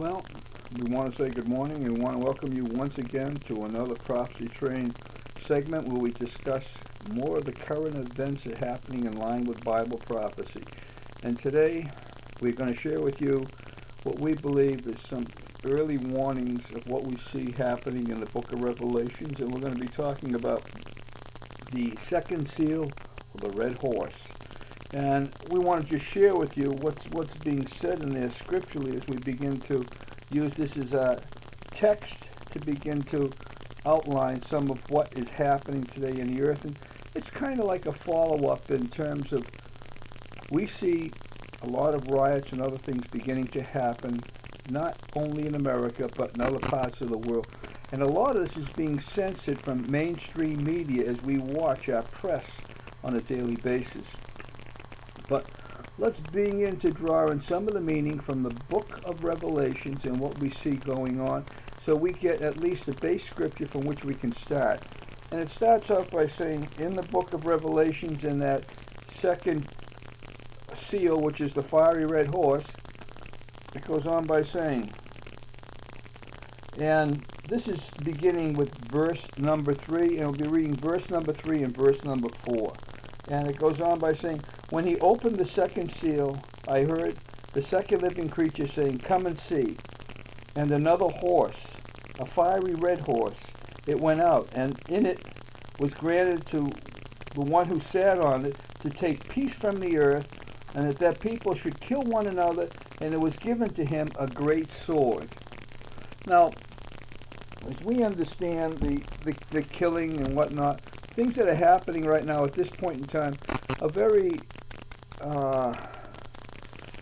Well, we want to say good morning and we want to welcome you once again to another Prophecy Train segment where we discuss more of the current events that are happening in line with Bible prophecy. And today we're going to share with you what we believe is some early warnings of what we see happening in the book of Revelations, and we're going to be talking about the second seal of the red horse. And we want to just share with you what's being said in there scripturally as we begin to use this as a text to begin to outline some of what is happening today in the earth. And it's kind of like a follow-up in terms of we see a lot of riots and other things beginning to happen, not only in America, but in other parts of the world. And a lot of this is being censored from mainstream media as we watch our press on a daily basis. But let's begin to draw in some of the meaning from the book of Revelations and what we see going on, so we get at least a base scripture from which we can start. And it starts off by saying, in the book of Revelations, in that second seal, which is the fiery red horse, it goes on by saying, and this is beginning with verse number 3, and we'll be reading verse number 3 and verse number 4. And it goes on by saying, when he opened the second seal, I heard the second living creature saying, come and see. And another horse, a fiery red horse, it went out, and in it was granted to the one who sat on it to take peace from the earth, and that people should kill one another, and it was given to him a great sword. Now, as we understand the killing and whatnot, things that are happening right now at this point in time are very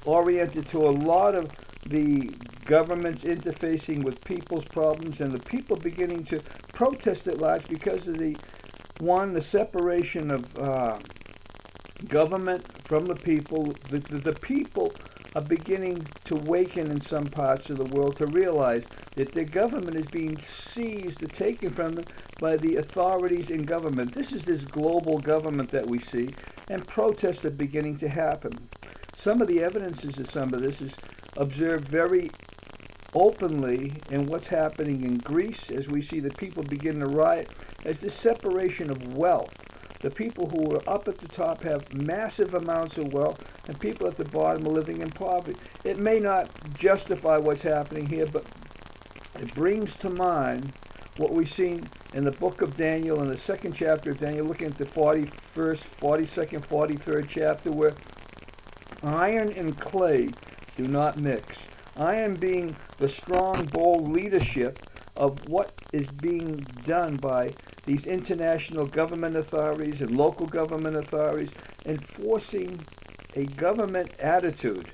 oriented to a lot of the governments interfacing with people's problems, and the people beginning to protest at large because of the separation of government from the people. The people are beginning to waken in some parts of the world to realize that their government is being seized or taken from them by the authorities in government. This is this global government that we see, and protests are beginning to happen. Some of the evidences of some of this is observed very openly in what's happening in Greece, as we see the people begin to riot, as this separation of wealth. The people who are up at the top have massive amounts of wealth, and people at the bottom are living in poverty. It may not justify what's happening here, but it brings to mind what we've seen in the book of Daniel, in the second chapter of Daniel, looking at the 41st, 42nd, 43rd chapter, where iron and clay do not mix. Iron being the strong, bold leadership of what is being done by these international government authorities and local government authorities, enforcing a government attitude,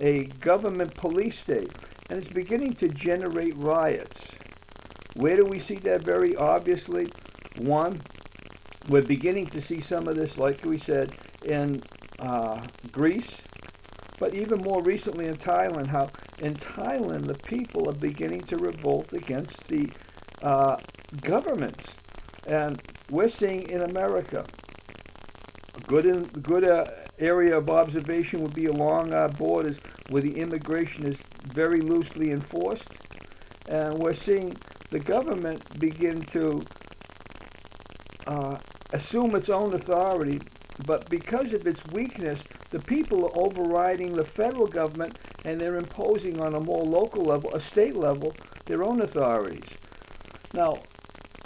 a government police state, and it's beginning to generate riots. Where do we see that very obviously? One, we're beginning to see some of this, like we said, in Greece, but even more recently in Thailand, how in Thailand the people are beginning to revolt against the governments. And we're seeing in America, a good area of observation would be along our borders where the immigration is very loosely enforced. And we're seeing the government begin to assume its own authority, but because of its weakness, the people are overriding the federal government, and they're imposing on a more local level, a state level, their own authorities. Now,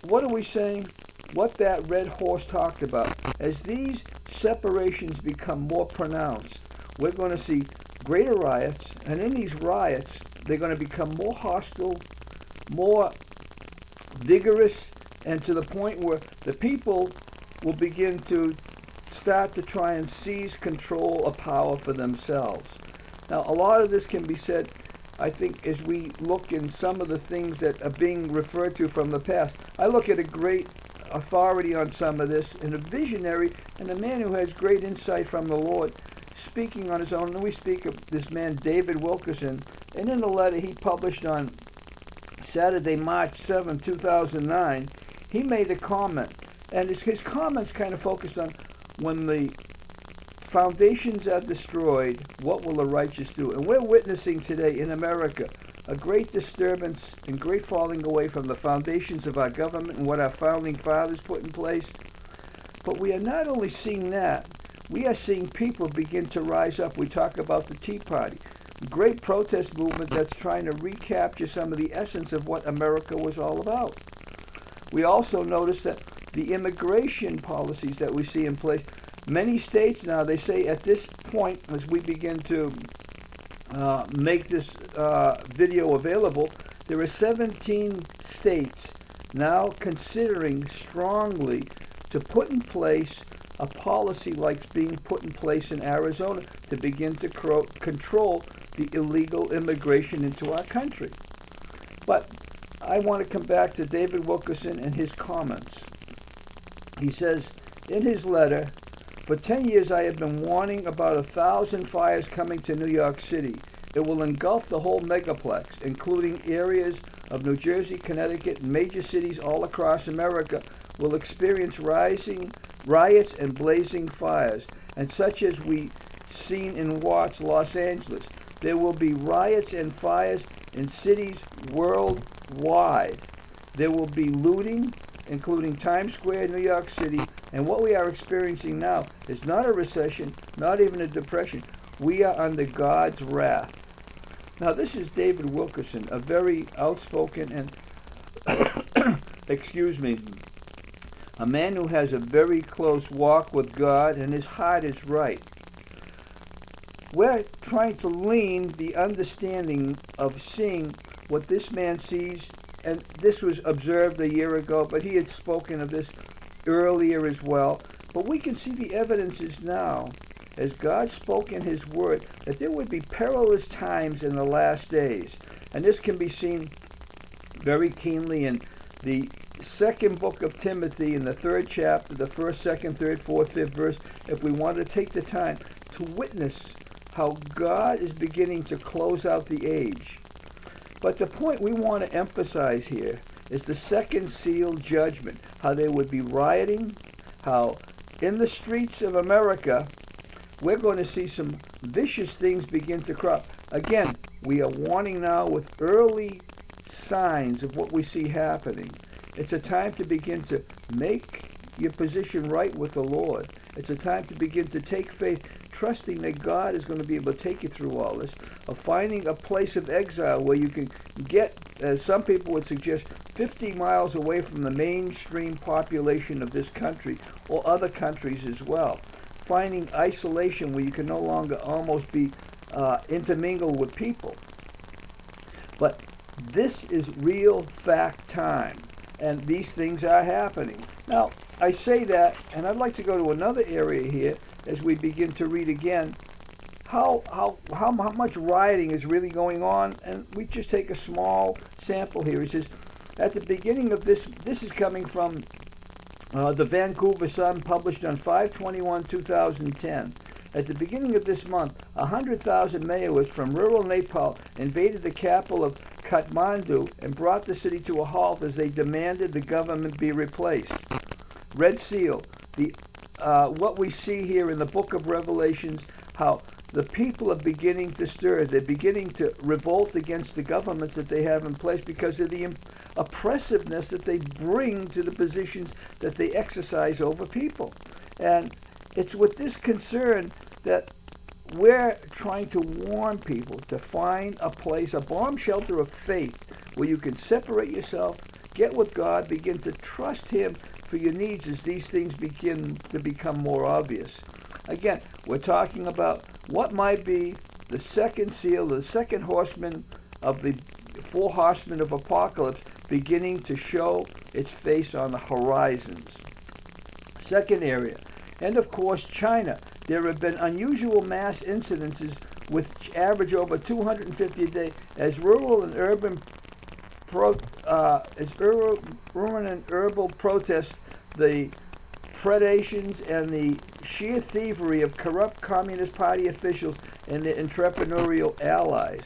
what are we saying? What that red horse talked about. As these separations become more pronounced, we're going to see greater riots, and in these riots, they're going to become more hostile, more vigorous, and to the point where the people will begin to start to try and seize control of power for themselves. Now, a lot of this can be said, I think, as we look in some of the things that are being referred to from the past. I look at a great authority on some of this, and a visionary, and a man who has great insight from the Lord, speaking on his own. And we speak of this man, David Wilkerson, and in a letter he published on Saturday, March 7, 2009, he made a comment, and his comments kind of focused on when the foundations are destroyed, what will the righteous do? And we're witnessing today in America a great disturbance and great falling away from the foundations of our government and what our founding fathers put in place. But we are not only seeing that, we are seeing people begin to rise up. We talk about the Tea Party, a great protest movement that's trying to recapture some of the essence of what America was all about. We also notice that the immigration policies that we see in place, many states now, they say at this point, as we begin to make this video available, there are 17 states now considering strongly to put in place a policy like being put in place in Arizona to begin to control the illegal immigration into our country. But I want to come back to David Wilkerson and his comments. He says in his letter, "For 10 years I have been warning about 1,000 fires coming to New York City. It will engulf the whole megaplex, including areas of New Jersey, Connecticut, and major cities all across America will experience rising riots and blazing fires, and such as we seen in Watts, Los Angeles. There will be riots and fires in cities worldwide. There will be looting, including Times Square, New York City, and what we are experiencing now is not a recession, not even a depression. We are under God's wrath." Now, this is David Wilkerson, a very outspoken and, excuse me, a man who has a very close walk with God, and his heart is right. We're trying to lean the understanding of seeing what this man sees, and this was observed a year ago, but he had spoken of this earlier as well. But we can see the evidences now, as God spoke in his word, that there would be perilous times in the last days. And this can be seen very keenly in the second book of Timothy, in the 3rd chapter, the 1st, 2nd, 3rd, 4th, 5th verse, if we want to take the time to witness how God is beginning to close out the age. But the point we want to emphasize here is the second seal, judgment, how there would be rioting, how in the streets of America, we're going to see some vicious things begin to crop. Again, we are warning now with early signs of what we see happening. It's a time to begin to make your position right with the Lord. It's a time to begin to take faith, trusting that God is going to be able to take you through all this, of finding a place of exile where you can get, as some people would suggest, 50 miles away from the mainstream population of this country or other countries as well. Finding isolation where you can no longer almost be intermingled with people. But this is real fact time, and these things are happening. Now, I say that, and I'd like to go to another area here as we begin to read again how much rioting is really going on, and we just take a small sample here. He says, at the beginning of this is coming from the Vancouver Sun, published on 5/21/2010. At the beginning of this month, 100,000 Maoists from rural Nepal invaded the capital of Kathmandu and brought the city to a halt as they demanded the government be replaced. Red Seal, what we see here in the book of Revelations, how the people are beginning to stir. They're beginning to revolt against the governments that they have in place because of the oppressiveness that they bring to the positions that they exercise over people. And it's with this concern that we're trying to warn people to find a place, a bomb shelter of faith, where you can separate yourself, get with God, begin to trust Him for your needs as these things begin to become more obvious. Again, we're talking about what might be the second seal, the second horseman of the four horsemen of apocalypse beginning to show its face on the horizons. Second area, and of course China. There have been unusual mass incidences which average over 250 a day as rural and urban protests, the predations and the sheer thievery of corrupt Communist Party officials and their entrepreneurial allies.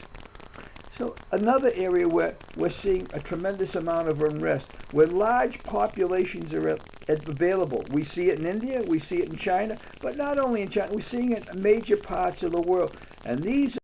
So another area where we're seeing a tremendous amount of unrest, where large populations are available. We see it in India, we see it in China, but not only in China, we're seeing it in major parts of the world. And these